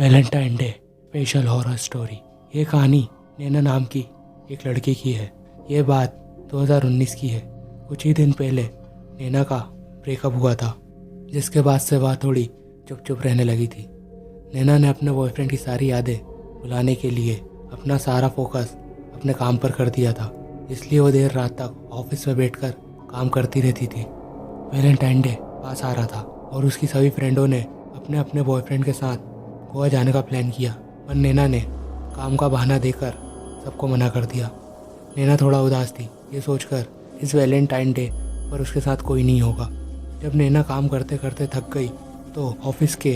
Valentine day special horror story. ये कहानी नैना नाम की एक लड़की की है। ये बात 2019 की है। कुछ ही दिन पहले नैना का ब्रेकअप हुआ था, जिसके बाद से वह थोड़ी चुप चुप रहने लगी थी। नैना ने अपने बॉयफ्रेंड की सारी यादें भुलाने के लिए अपना सारा फोकस अपने काम पर कर दिया था, इसलिए वो देर रात तक ऑफिस में बैठकर काम करती रहती थी। वैलेंटाइन डे पास आ रहा था और उसकी सभी फ्रेंडों ने अपने अपने बॉयफ्रेंड के साथ गोवा जाने का प्लान किया, पर नैना ने काम का बहाना देकर सबको मना कर दिया। नैना थोड़ा उदास थी, ये सोचकर इस वैलेंटाइन डे पर उसके साथ कोई नहीं होगा। जब नैना काम करते करते थक गई तो ऑफिस के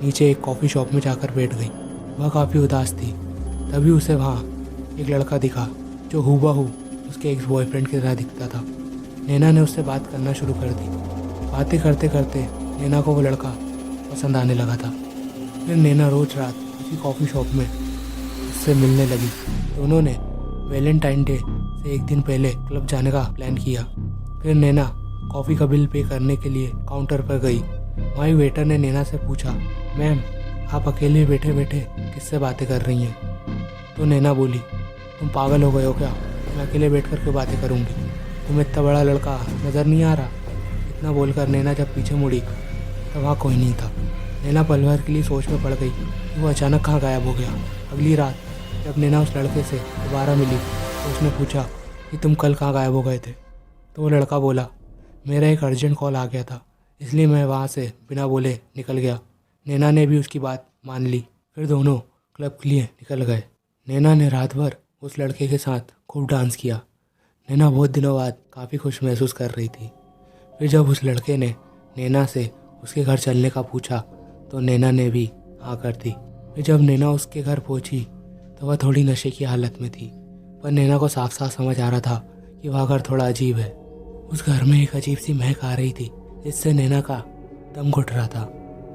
नीचे एक कॉफ़ी शॉप में जाकर बैठ गई। वह काफ़ी उदास थी। तभी उसे वहाँ एक लड़का दिखा जो हूबहू उसके एक्स बॉयफ्रेंड की तरह दिखता था। नैना ने उससे बात करना शुरू कर दी। बातें करते करते नैना को वो लड़का पसंद आने लगा था। फिर नैना रोज रात उसी कॉफ़ी शॉप में उससे मिलने लगी। दोनों ने वैलेंटाइन डे से एक दिन पहले क्लब जाने का प्लान किया। फिर नैना कॉफ़ी का बिल पे करने के लिए काउंटर पर गई। वहीं वेटर ने नैना से पूछा, मैम आप अकेले बैठे बैठे किससे बातें कर रही हैं? तो नैना बोली, तुम पागल हो गए हो क्या? मैं अकेले बैठ कर क्यों बातें करूँगी? तुम्हें इतना बड़ा लड़का नज़र नहीं आ रहा? इतना बोलकर नैना जब पीछे मुड़ी तो वहाँ कोई नहीं था। नैना पल भर के लिए सोच में पड़ गई कि वो अचानक कहाँ गायब हो गया। अगली रात जब नैना उस लड़के से दोबारा मिली तो उसने पूछा कि तुम कल कहाँ गायब हो गए थे? तो वो लड़का बोला, मेरा एक अर्जेंट कॉल आ गया था, इसलिए मैं वहाँ से बिना बोले निकल गया। नैना ने भी उसकी बात मान ली। फिर दोनों क्लब के लिए निकल गए। नैना ने रात भर उस लड़के के साथ खूब डांस किया। नैना बहुत दिनों बाद काफ़ी खुश महसूस कर रही थी। फिर जब उस लड़के ने नैना से उसके घर चलने का पूछा तो नैना ने भी हाँ कर दी। फिर जब नैना उसके घर पहुंची तो वह थोड़ी नशे की हालत में थी, पर नैना को साफ साफ समझ आ रहा था कि वह घर थोड़ा अजीब है। उस घर में एक अजीब सी महक आ रही थी, जिससे नैना का दम घुट रहा था।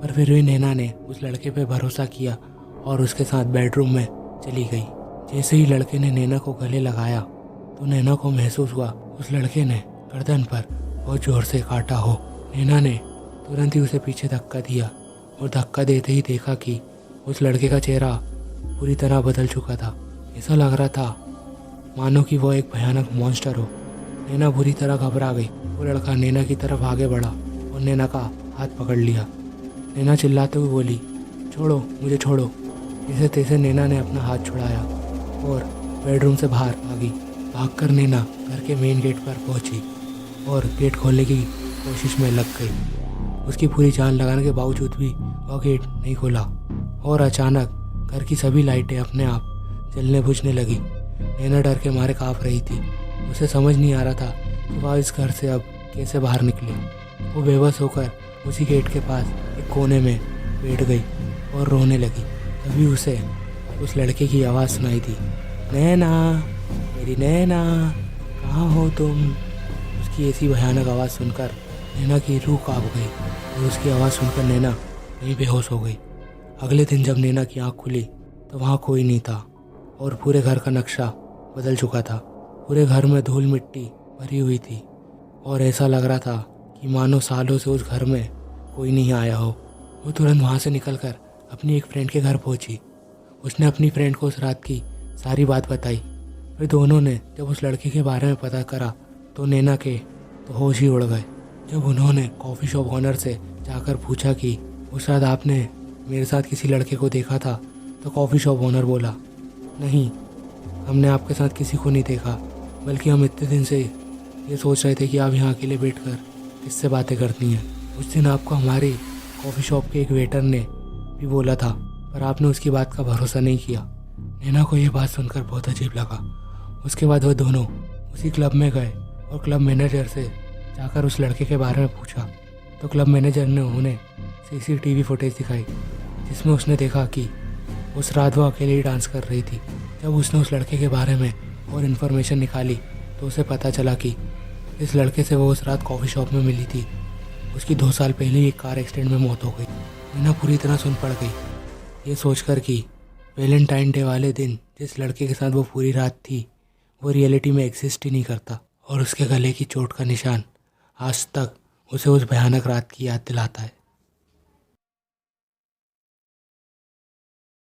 पर फिर भी नैना ने उस लड़के पे भरोसा किया और उसके साथ बेडरूम में चली गई। जैसे ही लड़के ने नैना को गले लगाया तो नैना को महसूस हुआ उस लड़के ने गर्दन पर बहुत जोर से काटा हो। नैना ने तुरंत ही उसे पीछे धक्का दिया और धक्का देते ही देखा कि उस लड़के का चेहरा पूरी तरह बदल चुका था। ऐसा लग रहा था मानो कि वो एक भयानक मॉन्स्टर हो। नैना बुरी तरह घबरा गई। वो लड़का नैना की तरफ आगे बढ़ा और नैना का हाथ पकड़ लिया। नैना चिल्लाते हुए बोली, छोड़ो मुझे, छोड़ो। जैसे तैसे नैना ने अपना हाथ छुड़ाया और बेडरूम से बाहर भागी। भागकर नैना घर के मेन गेट पर पहुंची और गेट खोलने की कोशिश में लग गई। उसकी पूरी जान लगाने के बावजूद भी वह गेट नहीं खोला और अचानक घर की सभी लाइटें अपने आप जलने बुझने लगी। नैना डर के मारे काँप रही थी। उसे समझ नहीं आ रहा था कि वह इस घर से अब कैसे बाहर निकले। वो बेबस होकर उसी गेट के पास एक कोने में बैठ गई और रोने लगी। तभी उसे उस लड़के की आवाज़ सुनाई दी, नैना, मेरी नैना, कहाँ हो तुम? उसकी ऐसी भयानक आवाज़ सुनकर नैना की रूह काँप गई और उसकी आवाज़ सुनकर नैना वहीं बेहोश हो गई। अगले दिन जब नैना की आँख खुली तो वहाँ कोई नहीं था और पूरे घर का नक्शा बदल चुका था। पूरे घर में धूल मिट्टी भरी हुई थी और ऐसा लग रहा था कि मानो सालों से उस घर में कोई नहीं आया हो। वो तुरंत वहाँ से निकलकर अपनी एक फ्रेंड के घर पहुँची। उसने अपनी फ्रेंड को उस रात की सारी बात बताई। फिर दोनों ने जब उस लड़के के बारे में पता करा तो नैना के तो होश ही उड़ गए। जब उन्होंने कॉफ़ी शॉप ऑनर से जाकर पूछा कि उस रात आपने मेरे साथ किसी लड़के को देखा था, तो कॉफ़ी शॉप ऑनर बोला, नहीं, हमने आपके साथ किसी को नहीं देखा, बल्कि हम इतने दिन से ये सोच रहे थे कि आप यहाँ अकेले बैठकर किससे बातें करती हैं। उस दिन आपको हमारी कॉफ़ी शॉप के एक वेटर ने भी बोला था, पर आपने उसकी बात का भरोसा नहीं किया। नैना को ये बात सुनकर बहुत अजीब लगा। उसके बाद वह दोनों उसी क्लब में गए और क्लब मैनेजर से जाकर उस लड़के के बारे में पूछा। तो क्लब मैनेजर ने उन्हें CCTV फुटेज दिखाई, जिसमें उसने देखा कि उस रात वो अकेले ही डांस कर रही थी। जब उसने उस लड़के के बारे में और इन्फॉर्मेशन निकाली तो उसे पता चला कि इस लड़के से वो उस रात कॉफ़ी शॉप में मिली थी। उसकी 2 साल पहले ही एक कार एक्सीडेंट में मौत हो गई। नैना पूरी तरह सुन पड़ गई, ये सोचकर कि वैलेंटाइन डे वाले दिन जिस लड़के के साथ वो पूरी रात थी वो रियलिटी में एग्जिस्ट ही नहीं करता और उसके गले की चोट का निशान आज तक उसे उस भयानक रात की याद दिलाता है।